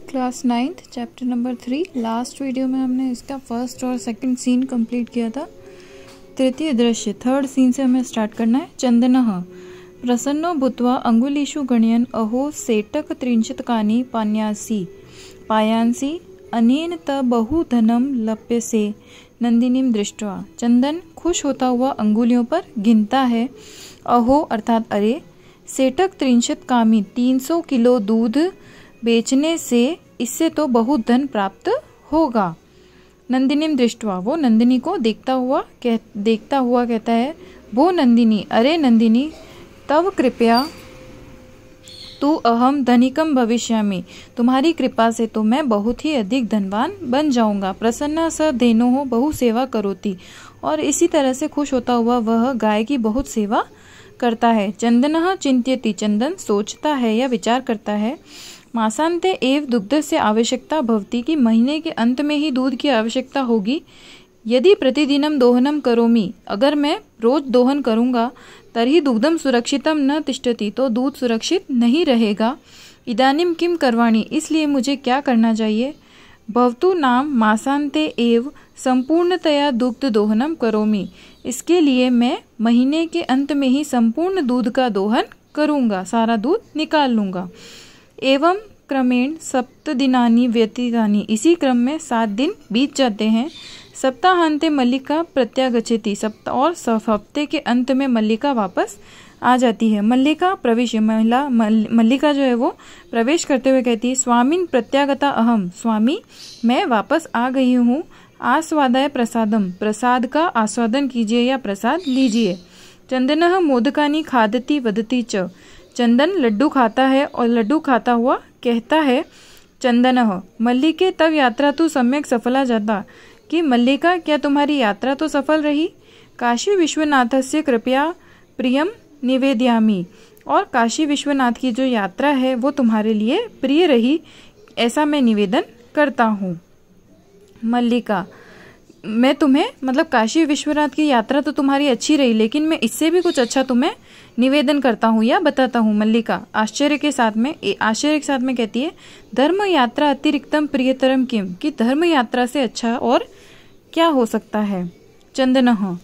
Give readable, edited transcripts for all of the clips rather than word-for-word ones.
Class 9th chapter number 3। Last video में हमने इसका फर्स्ट और सेकंड सीन कंप्लीट किया था। तृतीय दृश्य थर्ड सीन से हमें स्टार्ट करना है। चंदनः प्रसन्नो भूत्वा अंगुलीषु गणयन् अहो सेटक त्रिंशत्कानि पायांसि अनेन त बहु धनम लप्यसे नंदिनीम दृष्ट्वा। चंदन खुश होता हुआ अंगुलियों पर गिनता है। अहो अर्थात अरे, सेटक त्रिंशत्कामी 300 किलो दूध बेचने से इससे तो बहुत धन प्राप्त होगा। नंदिनीम दृष्ट्वा, वो नंदिनी को देखता हुआ कहता है, वो नंदिनी, अरे नंदिनी, तव कृपया तू अहम धनिकम भविष्यामि, तुम्हारी कृपा से तो मैं बहुत ही अधिक धनवान बन जाऊंगा। प्रसन्ना स धेनोः बहु सेवा करोति, और इसी तरह से खुश होता हुआ वह गाय की बहुत सेवा करता है। चंदनः चिंत्यति, चंदन सोचता है या विचार करता है। मासांते एव दुग्धस्य आवश्यकता भवति, कि महीने के अंत में ही दूध की आवश्यकता होगी। यदि प्रतिदिनम दोहनम करोमि, अगर मैं रोज दोहन करूंगा, तर्हि दुग्धम सुरक्षितम न तिष्ठति, तो दूध सुरक्षित नहीं रहेगा। इदानीम किम करवाणि, इसलिए मुझे क्या करना चाहिए। भवतु नाम मासांते एव संपूर्णतया दुग्ध दोहनम करोमि, इसके लिए मैं महीने के अंत में ही संपूर्ण दूध का दोहन करूंगा, सारा दूध निकाल लूंगा। एवं क्रमेण 7 दिनानि व्यतीतानि, इसी क्रम में 7 दिन बीत जाते हैं। सप्ताहांते मल्लिका प्रत्यागच्छति, हफ्ते के अंत में मल्लिका वापस आ जाती है। मल्लिका प्रवेश, मल्लिका जो है वो प्रवेश करते हुए कहती है, स्वामिन प्रत्यागता अहम, स्वामी मैं वापस आ गई हूँ। आस्वादाय प्रसादम, प्रसाद का आस्वादन कीजिए या प्रसाद लीजिए। चंदनः मोदकानि खादति वदति च, चंदन लड्डू खाता है और लड्डू खाता हुआ कहता है। चंदनः मल्लिके तव यात्रा तो सम्यक सफला जाता, कि मल्लिका क्या तुम्हारी यात्रा तो सफल रही। काशी विश्वनाथस्य कृपया प्रियम निवेदयामि, और काशी विश्वनाथ की जो यात्रा है वो तुम्हारे लिए प्रिय रही, ऐसा मैं निवेदन करता हूँ। मल्लिका, मैं तुम्हें मतलब काशी विश्वनाथ की यात्रा तो तुम्हारी अच्छी रही, लेकिन मैं इससे भी कुछ अच्छा तुम्हें निवेदन करता हूँ या बताता हूँ। मल्लिका आश्चर्य के साथ में कहती है, धर्म यात्रा अतिरिक्तम प्रियतरम किम, कि धर्म यात्रा से अच्छा और क्या हो सकता है। चंदनः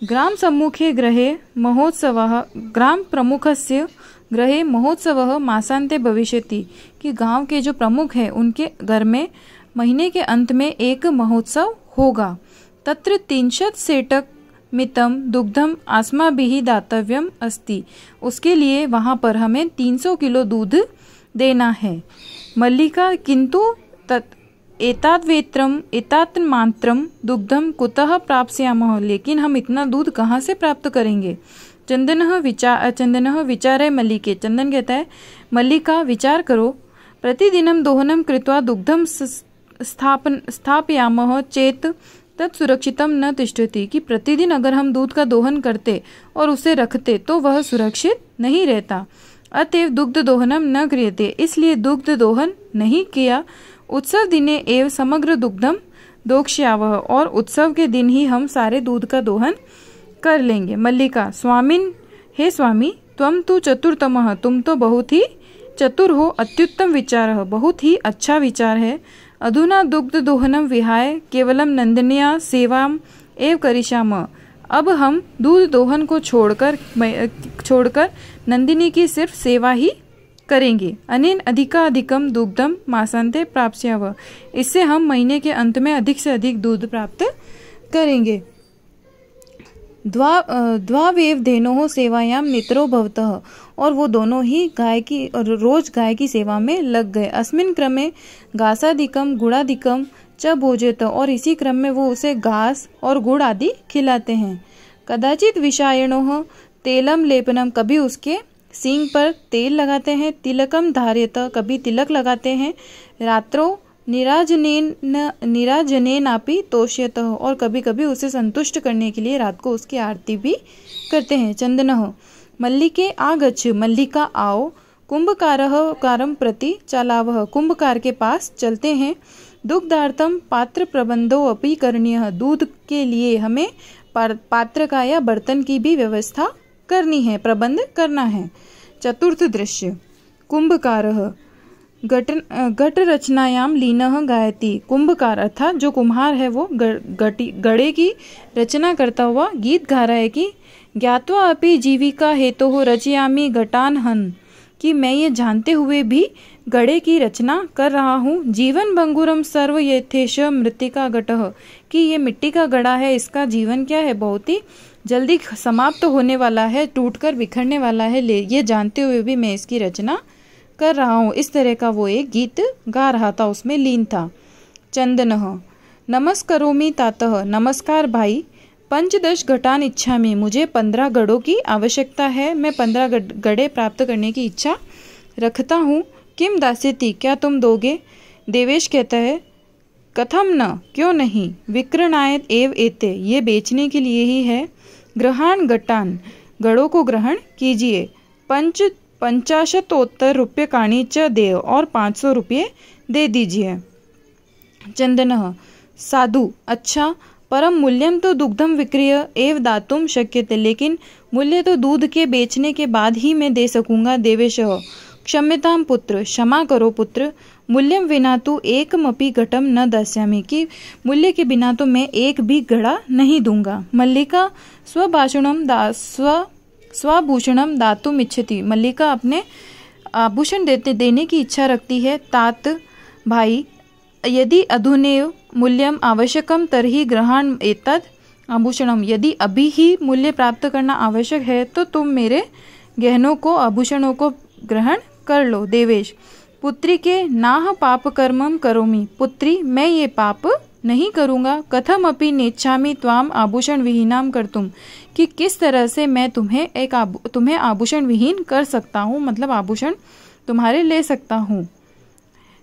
ग्राम सम्मुखे गृहे महोत्सवः, ग्राम प्रमुखस्य गृहे महोत्सवः मासांते भविष्यति, कि गांव के जो प्रमुख है उनके घर में महीने के अंत में एक महोत्सव होगा। तत्र 300 सेटक मितम दुग्धम अस्माभिः दातव्यम अस्ति, उसके लिए वहां पर हमें 300 किलो दूध देना है। मल्लिका किंतु एतात्मात्रम दुग्धम कुतः प्राप्स्यामः, लेकिन हम इतना दूध कहाँ से प्राप्त करेंगे। चंदनः विचारय मल्लिके, चंदन कहता है, मल्लिका विचार करो। प्रतिदिनम दोहनम कृत्वा दुग्धम स्थापयामः चेत तत् सुरक्षितम न तिष्ठति, कि प्रतिदिन अगर हम दूध का दोहन करते और उसे रखते तो वह सुरक्षित नहीं रहता। अतएव दुग्ध दोहनम न क्रियते, इसलिए दुग्ध दोहन नहीं किया। उत्सव दिने एव समग्र दुग्धम दोक्ष्यावः, और उत्सव के दिन ही हम सारे दूध का दोहन कर लेंगे। मल्लिका, स्वामिन, हे स्वामी, त्वं तु चतुरतमः, तुम तो बहुत ही चतुर हो। अत्युत्तम विचारः, बहुत ही अच्छा विचार है। अधुना दुग्ध दोहनम विहाय केवलम नंदिन्या सेवाम एव करिष्यामः, अब हम दूध दोहन को छोड़कर नंदिनी की सिर्फ सेवा ही करेंगे। अनेन अधिकाधिकम दुग्धम मासांते प्राप्स्यावः, इससे हम महीने के अंत में अधिक से अधिक दूध प्राप्त करेंगे। द्वावेव धेनोः सेवायाम नितरो भवतः, और वो दोनों ही रोज गाय की सेवा में लग गए। अस्मिन् क्रमे घासादिकम गुड़ादिकम च भोजेत, और इसी क्रम में वो उसे घास और गुड़ आदि खिलाते हैं। कदाचित विषायणोः तेलम लेपनम, कभी उसके सींग पर तेल लगाते हैं। तिलकम धार्यत, कभी तिलक लगाते हैं। रात्रो निराजनेनापि तोष्यतः, और कभी कभी उसे संतुष्ट करने के लिए रात को उसकी आरती भी करते हैं। चंदनः मल्लिके आगच्छ, मल्लिका आओ। कुंभकारः कारम प्रति चलावः, कुंभकार के पास चलते हैं। दुग्धार्थम पात्र प्रबंधो अपि करणीयः, दूध के लिए हमें पात्र का या बर्तन की भी व्यवस्था करनी है, प्रबंध करना है। चतुर्थ दृश्य कुंभकारः घट रचनायाम लीनः गायति। कुंभकार अर्थात जो कुम्हार है वो गड़े की रचना करता हुआ गीत गा रहा है कि ज्ञात्वा अपि जीविका हेतुः रचयामि घटानहन्, कि मैं ये जानते हुए भी गड़े की रचना कर रहा हूँ। जीवन भंगुरम सर्व यथेश मृतिका घटः, कि ये मिट्टी का घड़ा है, इसका जीवन क्या है, बहुत ही जल्दी समाप्त होने वाला है, टूटकर बिखरने वाला है, ये जानते हुए भी मैं इसकी रचना कर रहा हूँ। इस तरह का वो एक गीत गा रहा था, उसमें लीन था। चंदनः नमस्करोमि तातः, नमस्कार भाई। पंचदश घटान इच्छामि, मुझे 15 घड़ों की आवश्यकता है, मैं 15 घड़े प्राप्त करने की इच्छा रखता हूँ। किम दास्यति, क्या तुम दोगे? देवेश कहता है कथम न, क्यों नहीं। विक्रणायत एव एते, ये बेचने के लिए ही है। ग्रहाण घटान, घड़ों को ग्रहण कीजिए। 50 रुपये काणी च देव, और 500 रुपये दे दीजिए। चंदनः साधु, अच्छा, परम मूल्यम तो दुग्धम विक्रिय एव दातुम शक्यते, लेकिन मूल्य तो दूध के बेचने के बाद ही मैं दे सकूंगा। देवेशः क्षम्यताम पुत्र, क्षमा करो पुत्र। मूल्यम विना तो एकमपि घटम न दास्यामि, कि मूल्य के बिना तो मैं एक भी घड़ा नहीं दूंगा। मल्लिका स्वभूषणम दातुम इच्छति, मल्लिका अपने आभूषण देने की इच्छा रखती है। तात, भाई, यदि अधुनेव मूल्यम आवश्यकम तर्हि ग्रहण एतद आभूषणम, यदि अभी ही मूल्य प्राप्त करना आवश्यक है तो तुम मेरे गहनों को, आभूषणों को ग्रहण कर लो। देवेश पुत्री के नाह पाप कर्मम करोमि, पुत्री मैं ये पाप नहीं करूँगा। कथम अपि नेच्छामि त्वाम आभूषण विहीनाम कर्तुम, कि किस तरह से मैं तुम्हें आभूषण विहीन कर सकता हूँ, मतलब आभूषण तुम्हारे ले सकता हूँ।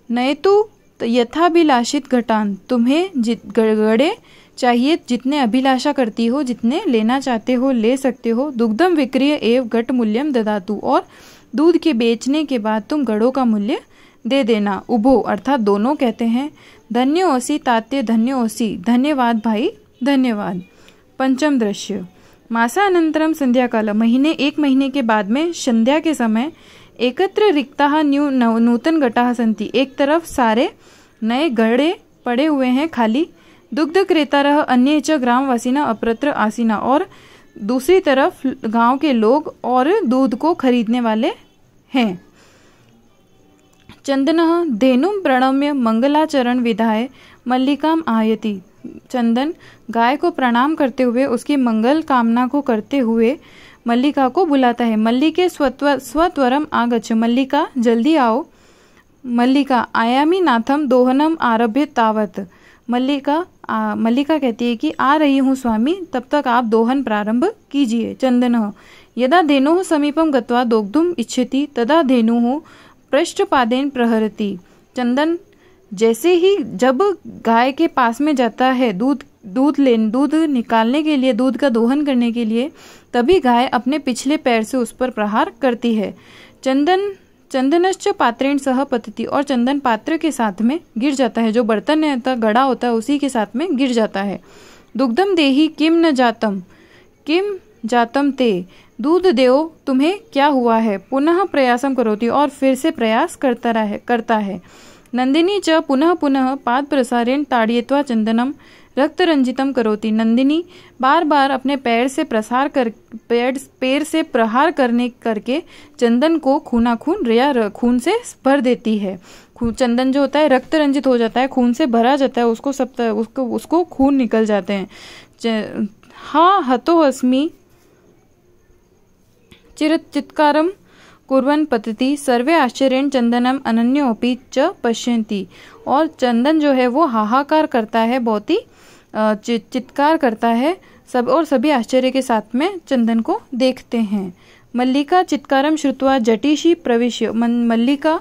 नयतु यथाभिलाषित घटान, तुम्हें घड़े चाहिए जितने अभिलाषा करती हो, जितने लेना चाहते हो ले सकते हो। दुग्धम विक्रिय एव घट मूल्यम ददातु, और दूध के बेचने के बाद तुम घड़ों का मूल्य दे देना। उभो अर्थात दोनों कहते हैं धन्योऽसि तात्य, धन्योऽसि, धन्यवाद भाई, धन्यवाद। पंचम दृश्य मासानंतरम संध्याकाल, एक महीने के बाद में संध्या के समय एकत्र रिक्ताः नूतन घटाः सन्ति, एक तरफ सारे नए घड़े पड़े हुए हैं खाली। दुग्ध क्रेतारः अन्ये च ग्रामवासिनः अप्रत्र आसीना, और दूसरी तरफ गांव के लोग और दूध को खरीदने वाले हैं। चंदनः धेनुं प्रणम्य मंगलाचरण विधाय मल्लिकाम आयति, चंदन गाय को प्रणाम करते हुए उसकी मंगल कामना को करते हुए मल्लिका को बुलाता है। मल्लिके स्वत्वरम आगच्छ, मल्लिका जल्दी आओ। मल्लिका आयामी नाथम दोहनम आरभ्य तावत, मल्लिका कहती है कि आ रही हूँ स्वामी, तब तक आप दोहन प्रारंभ कीजिए। चंदनः यदा धेनोः समीपम गत्वा दोग्धुम इच्छति तदा धेनुः पृष्ठपादेन प्रहरति, चंदन जैसे ही जब गाय के पास में जाता है दूध निकालने के लिए, दूध का दोहन करने के लिए, तभी गाय अपने पिछले पैर से उस पर प्रहार करती है। चंदनश्च पात्रेण सह पतति, और चंदन पात्र के साथ में गिर जाता है, जो बर्तन होता है, घड़ा होता है, उसी के साथ में गिर जाता है। दुग्धम देहि किम न जातम, किम जातम ते, दूध देओ तुम्हें क्या हुआ है। पुनः प्रयासम करोति, और फिर से प्रयास करता है। नंदिनी च पुनः पुनः पाद प्रसारेण ताड़यित्वा चंदनम रक्त रंजितम करोति, नंदिनी बार बार अपने पैर से प्रहार करके चंदन को खून से भर देती है। चंदन जो होता है रक्त रंजित हो जाता है, खून से भरा जाता है, उसको खून निकल जाते हैं। हाँ हतो अस्मि चित्कारम कुर्वन् पतति, सर्वे आश्चर्येण चंदनम अनन्योपि च पश्यन्ति, और चंदन जो है वो हाहाकार करता है, बहुत ही चित्कार करता है सब, और सभी आश्चर्य के साथ में चंदन को देखते हैं। मल्लिका चित्कारम श्रुत्वा जटिशी प्रविश्य, मल्लिका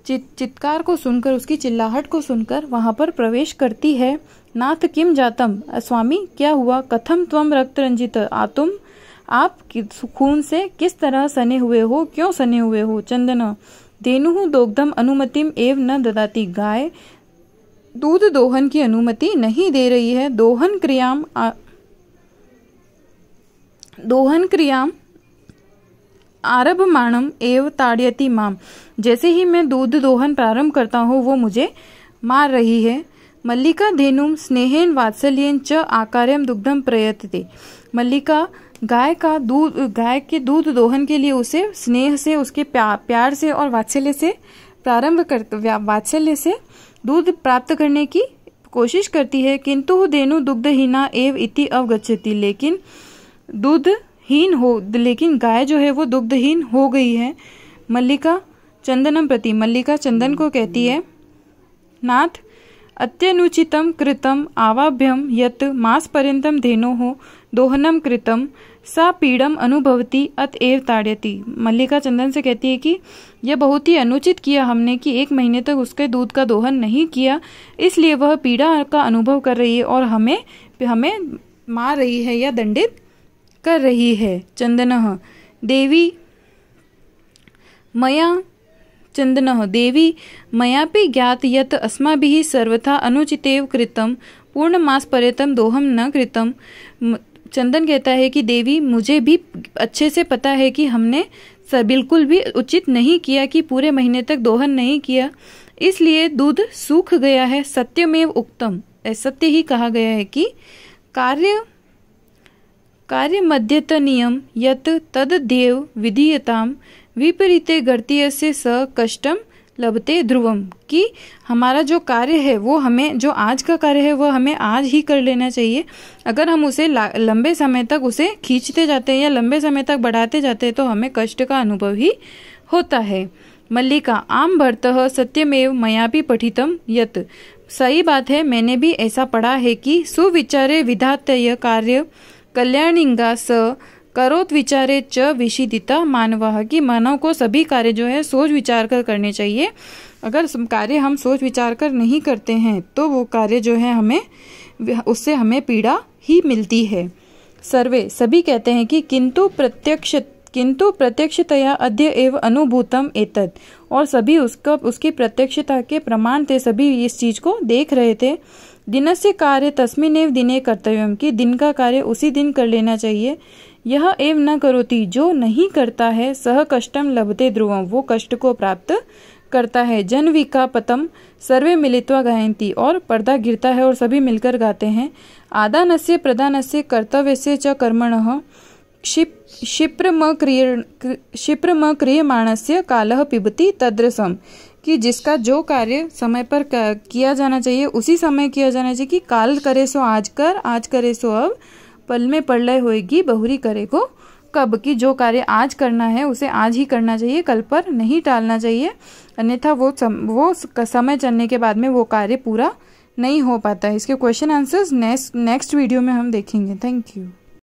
चित्कार को सुनकर, उसकी चिल्लाहट को सुनकर वहां पर प्रवेश करती है। नाथ किम जातम, स्वामी क्या हुआ। कथम त्वम रक्त रंजित, आप खून से किस तरह सने हुए हो, क्यों सने हुए हो। चंदन धेनुः दोग्धम अनुमतिम एव न ददाति, गाय दूध दोहन की अनुमति नहीं दे रही है। दोहन क्रियाम आरभमाणम एव ताड़यति माम, जैसे ही मैं दूध दोहन प्रारंभ करता हूँ वो मुझे मार रही है। मल्लिका धेनुम स्नेहेन वात्सल्येन च आकार्यम दुग्धम प्रयतते, मल्लिका गाय के दूध दोहन के लिए उसे स्नेह से, उसके प्यार से और वात्सल्य से दूध प्राप्त करने की कोशिश करती है। किंतु धेनु दुग्धहीना एव इति अवगच्छति, लेकिन गाय जो है वो दुग्धहीन हो गई है। मल्लिका चंदनम प्रति, मल्लिका चंदन को कहती है, नाथ अत्यनुचितम कृतम आवाभ्यम यत मास पर्यंतम धेनोः दोहनम कृतम सा पीड़म अनुभवती अतएव ताड़यति। मल्लिका चंदन से कहती है कि यह बहुत ही अनुचित किया हमने कि 1 महीने तक उसके दूध का दोहन नहीं किया, इसलिए वह पीड़ा का अनुभव कर रही है और हमें मार रही है या दंडित कर रही है। चंदनः देवी मया चंदनः देवी मयापि ज्ञात यत् अस्माभिः सर्वथा अनुचितेव कृतम पूर्णमास पर्यंतम दोहम न कृतम। चंदन कहता है कि देवी मुझे भी अच्छे से पता है कि हमने बिल्कुल भी उचित नहीं किया कि पूरे महीने तक दोहन नहीं किया, इसलिए दूध सूख गया है। सत्यमेव उक्तम, सत्य ही कहा गया है कि कार्य मध्यतनियम यत् तद्देव विधीयताम विपरीते गर्तीयस्य स कष्टम लभते ध्रुवम, कि हमारा जो कार्य है वो हमें, जो आज का कार्य है वो हमें आज ही कर लेना चाहिए। अगर हम उसे लंबे समय तक उसे खींचते जाते हैं या लंबे समय तक बढ़ाते जाते हैं तो हमें कष्ट का अनुभव ही होता है। मल्लिका आम भर्तः सत्यमेव मयापि पठितम यत्, सही बात है, मैंने भी ऐसा पढ़ा है कि सुविचारे विधातय कार्य कल्याणिंगा स करोत विचारे च विशिदिता मानवः, कि मानव को सभी कार्य जो है सोच विचार कर करने चाहिए। अगर कार्य हम सोच विचार कर नहीं करते हैं तो वो कार्य जो है उससे हमें पीड़ा ही मिलती है। सर्वे सभी कहते हैं कि किंतु प्रत्यक्षतया अद्य एव अनुभूतम एतत्, और सभी उसकी प्रत्यक्षता के प्रमाण थे, सभी इस चीज को देख रहे थे। दिनस्य कार्य तस्मिन्नेव दिने कर्तव्यम, कि दिन का कार्य उसी दिन कर लेना चाहिए। यह एव न करोति, जो नहीं करता है, सह कष्टम लभते ध्रुवम, वो कष्ट को प्राप्त करता है। जनविका पतम सर्वे मिलित्वा गायन्ति, और पर्दा गिरता है और सभी मिलकर गाते हैं। आदानस्य प्रदानस्य कर्तव्यस्य च कर्मणः क्षिप्रम क्रियमाणस्य कालः पिबति तद्रसम, कि जिसका जो कार्य समय पर किया जाना चाहिए उसी समय किया जाना चाहिए। कि काल करे सो आज कर, आज करे सो अब, पल में प्रलय होएगी बहुरी करे को कब, कि जो कार्य आज करना है उसे आज ही करना चाहिए, कल पर नहीं टालना चाहिए, अन्यथा वो समय चलने के बाद में वो कार्य पूरा नहीं हो पाता है। इसके क्वेश्चन आंसर्स नेक्स्ट वीडियो में हम देखेंगे। Thank you.